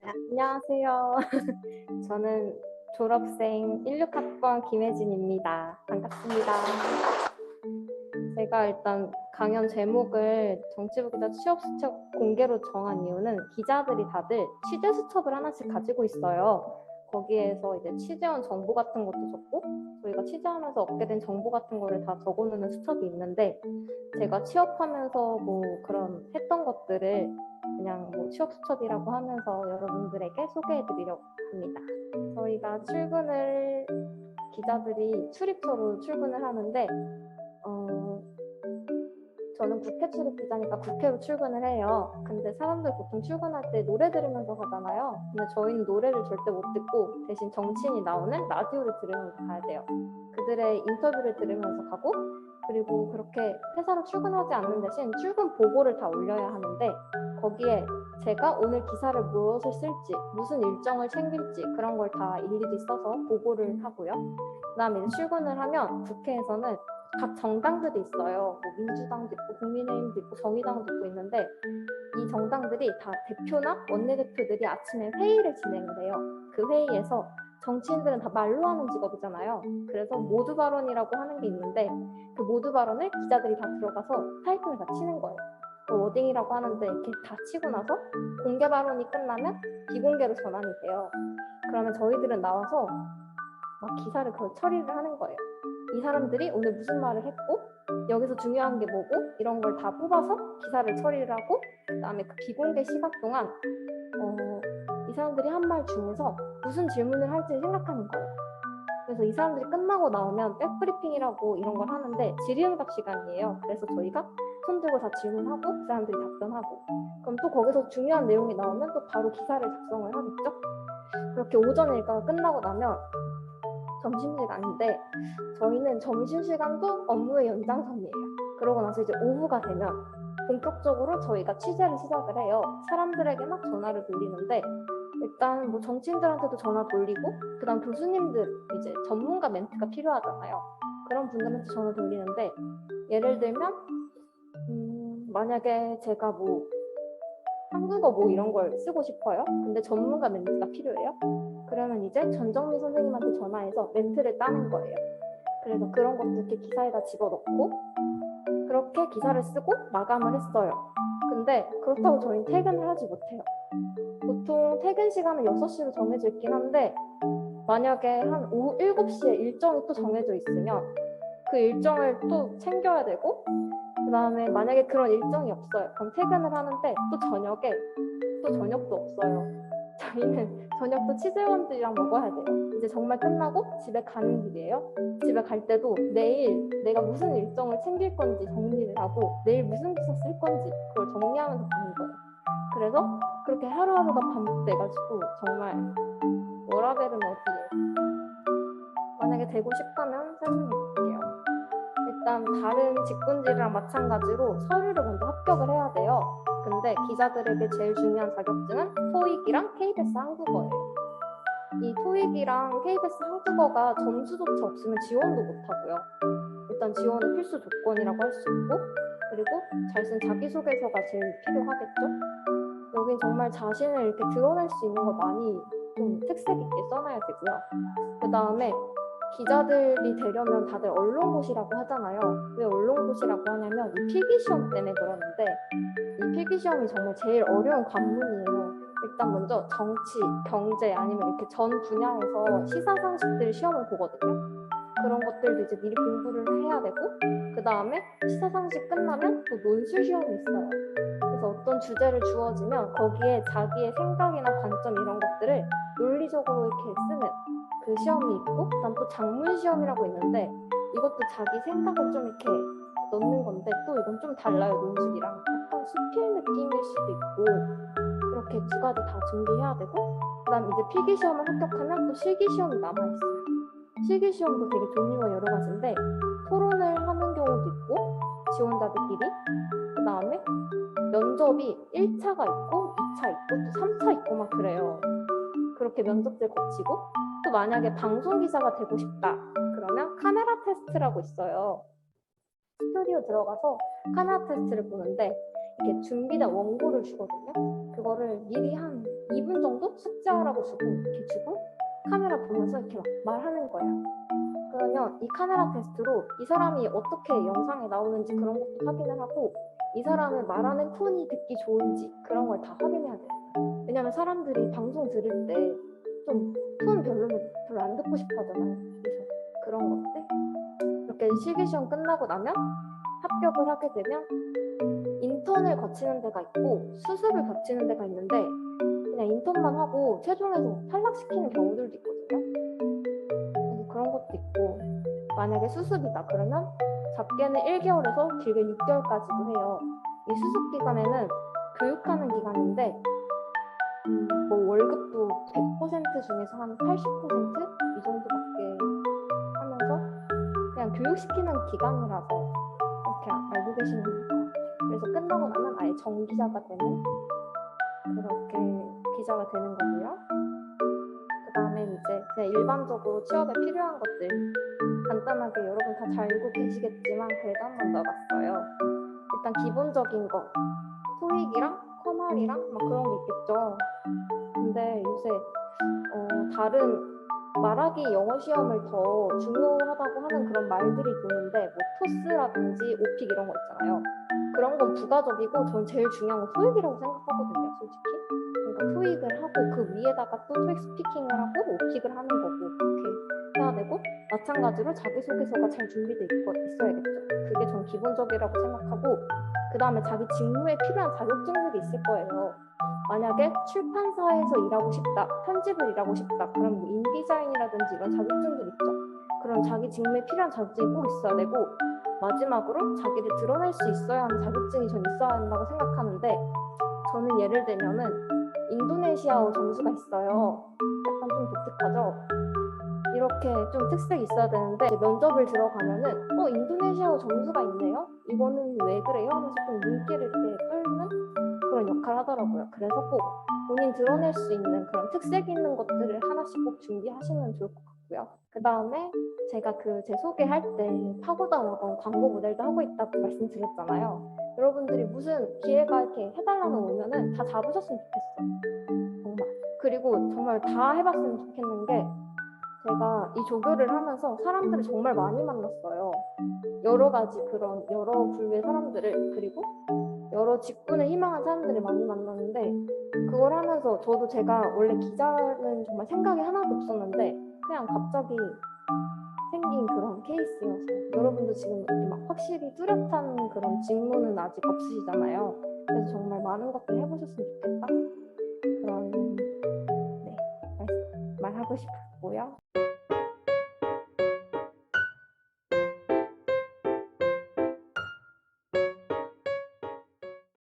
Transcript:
안녕하세요. 저는 졸업생 16학번 김혜진입니다. 반갑습니다. 제가 일단 강연 제목을 정치부 기자 취업 수첩 공개로 정한 이유는 기자들이 다들 취재 수첩을 하나씩 가지고 있어요. 거기에서 이제 취재원 정보 같은 것도 적고 저희가 취재하면서 얻게 된 정보 같은 거를 다 적어놓는 수첩이 있는데 제가 취업하면서 뭐 그런 했던 것들을 그냥 뭐 취업 수첩이라고 하면서 여러분들에게 소개해드리려고 합니다. 저희가 출근을 기자들이 출입처로 출근을 하는데 저는 국회 출입 기자니까 국회로 출근을 해요. 근데 사람들 보통 출근할 때 노래 들으면서 가잖아요. 근데 저희는 노래를 절대 못 듣고 대신 정치인이 나오는 라디오를 들으면서 가야 돼요. 그들의 인터뷰를 들으면서 가고 그리고 그렇게 회사로 출근하지 않는 대신 출근 보고를 다 올려야 하는데 거기에 제가 오늘 기사를 무엇을 쓸지 무슨 일정을 챙길지 그런 걸 다 일일이 써서 보고를 하고요. 그다음에 출근을 하면 국회에서는 각 정당들이 있어요. 뭐 민주당도 있고 국민의힘도 있고 정의당도 있고 있는데 이 정당들이 다 대표나 원내대표들이 아침에 회의를 진행을 해요. 그 회의에서 정치인들은 다 말로 하는 직업이잖아요. 그래서 모두 발언이라고 하는 게 있는데 그 모두 발언을 기자들이 다 들어가서 타이핑을 다 치는 거예요. 그 워딩이라고 하는데 이렇게 다 치고 나서 공개 발언이 끝나면 비공개로 전환이 돼요. 그러면 저희들은 나와서 막 기사를 그걸 처리를 하는 거예요. 이 사람들이 오늘 무슨 말을 했고 여기서 중요한 게 뭐고 이런 걸 다 뽑아서 기사를 처리를 하고 그다음에 그 비공개 시각 동안 이 사람들이 한 말 중에서 무슨 질문을 할지 생각하는 거예요. 그래서 이 사람들이 끝나고 나오면 백브리핑이라고 이런 걸 하는데 질의응답 시간이에요. 그래서 저희가 손 들고 다 질문하고 그 사람들이 답변하고 그럼 또 거기서 중요한 내용이 나오면 또 바로 기사를 작성을 하겠죠. 그렇게 오전 일과가 끝나고 나면 점심시간인데 저희는 점심시간도 업무의 연장선이에요. 그러고 나서 이제 오후가 되면 본격적으로 저희가 취재를 시작을 해요. 사람들에게 막 전화를 돌리는데 일단 뭐 정치인들한테도 전화 돌리고 그다음 교수님들 이제 전문가 멘트가 필요하잖아요. 그런 분들한테 전화 돌리는데 예를 들면 만약에 제가 뭐 한국어 뭐 이런 걸 쓰고 싶어요. 근데 전문가 멘트가 필요해요. 그러면 이제 전정미 선생님한테 전화해서 멘트를 따는 거예요. 그래서 그런 것도 이렇게 기사에다 집어넣고 그렇게 기사를 쓰고 마감을 했어요. 근데 그렇다고 저희는 퇴근을 하지 못해요. 보통 퇴근 시간은 6시로 정해져 있긴 한데 만약에 한 오후 7시에 일정이 또 정해져 있으면 그 일정을 또 챙겨야 되고 그 다음에 만약에 그런 일정이 없어요. 그럼 퇴근을 하는데 또 저녁에 또 저녁도 없어요. 저희는 저녁도 취재원들이랑 먹어야 돼요. 이제 정말 끝나고 집에 가는 길이에요. 집에 갈 때도 내일 내가 무슨 일정을 챙길 건지 정리를 하고 내일 무슨 기사 쓸 건지 그걸 정리하면서 가는 거예요. 그래서 그렇게 하루하루가 반복돼가지고 정말 워라벨은 어디에 만약에 되고 싶다면 설명해 볼게요. 일단 다른 직군들이랑 마찬가지로 서류를 먼저 합격을 해야 돼요. 근데 기자들에게 제일 중요한 자격증은 토익이랑 KBS 한국어예요. 이 토익이랑 KBS 한국어가 점수조차 없으면 지원도 못하고요. 일단 지원은 필수 조건이라고 할 수 있고 그리고 잘 쓴 자기소개서가 제일 필요하겠죠. 여긴 정말 자신을 이렇게 드러낼 수 있는 거 많이 좀 특색 있게 써놔야 되고요. 그 다음에 기자들이 되려면 다들 언론고시라고 하잖아요. 왜 언론고시라고 하냐면 이 필기시험 때문에 그러는데 이 필기시험이 정말 제일 어려운 관문이에요. 일단 먼저 정치, 경제 아니면 이렇게 전 분야에서 시사상식들 시험을 보거든요. 그런 것들도 이제 미리 공부를 해야 되고 그 다음에 시사상식 끝나면 또 논술 시험이 있어요. 그래서 어떤 주제를 주어지면 거기에 자기의 생각이나 관점 이런 것들을 논리적으로 이렇게 쓰는 그 시험이 있고 그다음 또 작문 시험이라고 있는데 이것도 자기 생각을 좀 이렇게 넣는 건데 또 이건 좀 달라요. 논술이랑 약간 수필 느낌일 수도 있고 이렇게 두 가지 다 준비해야 되고 그다음 이제 필기 시험을 합격하면 또 실기 시험이 남아 있어요. 실기 시험도 되게 종류가 여러 가지인데 토론을 하는 경우도 있고 지원자들끼리 그 다음에 면접이 1차가 있고 2차 있고 또 3차 있고 막 그래요. 그렇게 면접들 거치고 또 만약에 방송기자가 되고 싶다 그러면 카메라 테스트라고 있어요. 스튜디오 들어가서 카메라 테스트를 보는데 이렇게 준비된 원고를 주거든요. 그거를 미리 한 2분 정도 숙제하라고 주고 이렇게 주고 카메라 보면서 이렇게 막 말하는 거예요. 그러면 이 카메라 테스트로 이 사람이 어떻게 영상에 나오는지 그런 것도 확인을 하고 이 사람의 말하는 톤이 듣기 좋은지 그런 걸 다 확인해야 돼요. 왜냐면 사람들이 방송 들을 때 좀 톤 별로 안 듣고 싶어 하잖아요. 그래서 그런 것들 이렇게 실기시험 끝나고 나면 합격을 하게 되면 인턴을 거치는 데가 있고 수습을 거치는 데가 있는데 그냥 인턴만 하고 최종에서 탈락시키는 경우들도 있거든요. 그래서 그런 것도 있고 만약에 수습이다 그러면 작게는 1개월에서 길게 6개월까지도 해요. 이 수습 기간에는 교육하는 기간인데 뭐 월급도 100% 중에서 한 80%이 정도밖에 하면서 그냥 교육시키는 기간이라서 이렇게 알고 계시면 될 것 같아요. 그래서 끝나고 나면 아예 정기자가 되는 그렇게 기자가 되는 거고요. 그 다음에 이제 그냥 일반적으로 취업에 필요한 것들 간단하게 여러분 다 잘 알고 계시겠지만 그래도 한 번 넣어봤어요. 일단 기본적인 거 토익이랑 커말이랑 막 그런 게 있겠죠. 근데 요새 다른 말하기 영어 시험을 더 중요하다고 하는 그런 말들이 도는데 뭐 토스라든지 오픽 이런 거 있잖아요. 그런 건 부가적이고 전 제일 중요한 건 토익이라고 생각하거든요, 솔직히. 그러니까 토익을 하고 그 위에다가 또 토익 스피킹을 하고 오픽을 하는 거고 그렇게 해야 되고 마찬가지로 자기소개서가 잘 준비돼 있어야겠죠. 그게 전 기본적이라고 생각하고 그 다음에 자기 직무에 필요한 자격증들이 있을 거예요. 만약에 출판사에서 일하고 싶다, 편집을 일하고 싶다, 그럼 뭐 인디자인이라든지 이런 자격증들 있죠. 그런 자기 직무에 필요한 자격증이 꼭 있어야 되고 마지막으로 자기를 드러낼 수 있어야 하는 자격증이 전 있어야 한다고 생각하는데 저는 예를 들면은 인도네시아어 점수가 있어요. 약간 좀 독특하죠? 이렇게 좀 특색이 있어야 되는데 면접을 들어가면은 인도네시아어 점수가 있네요? 이거는 왜 그래요? 하면서 좀 눈길을 이렇게 끌는 그런 역할을 하더라고요. 그래서 꼭 본인 드러낼 수 있는 그런 특색 있는 것들을 하나씩 꼭 준비하시면 좋을 것 같고요. 그 다음에 제가 제 소개할 때 파고다 학원 광고 모델도 하고 있다고 말씀드렸잖아요. 여러분들이 무슨 기회가 이렇게 해달라고 오면은 다 잡으셨으면 좋겠어. 정말. 그리고 정말 다 해봤으면 좋겠는 게 제가 이 조교를 하면서 사람들을 정말 많이 만났어요. 여러 가지 그런 여러 부류의 사람들을 그리고 여러 직군을 희망한 사람들을 많이 만났는데 그걸 하면서 저도 제가 원래 기자는 정말 생각이 하나도 없었는데 그냥 갑자기 생긴 그런 케이스여서 여러분도 지금 이렇게 막 확실히 뚜렷한 그런 직무는 아직 없으시잖아요. 그래서 정말 많은 것들 해보셨으면 좋겠다. 그런 네 말하고 싶었고요.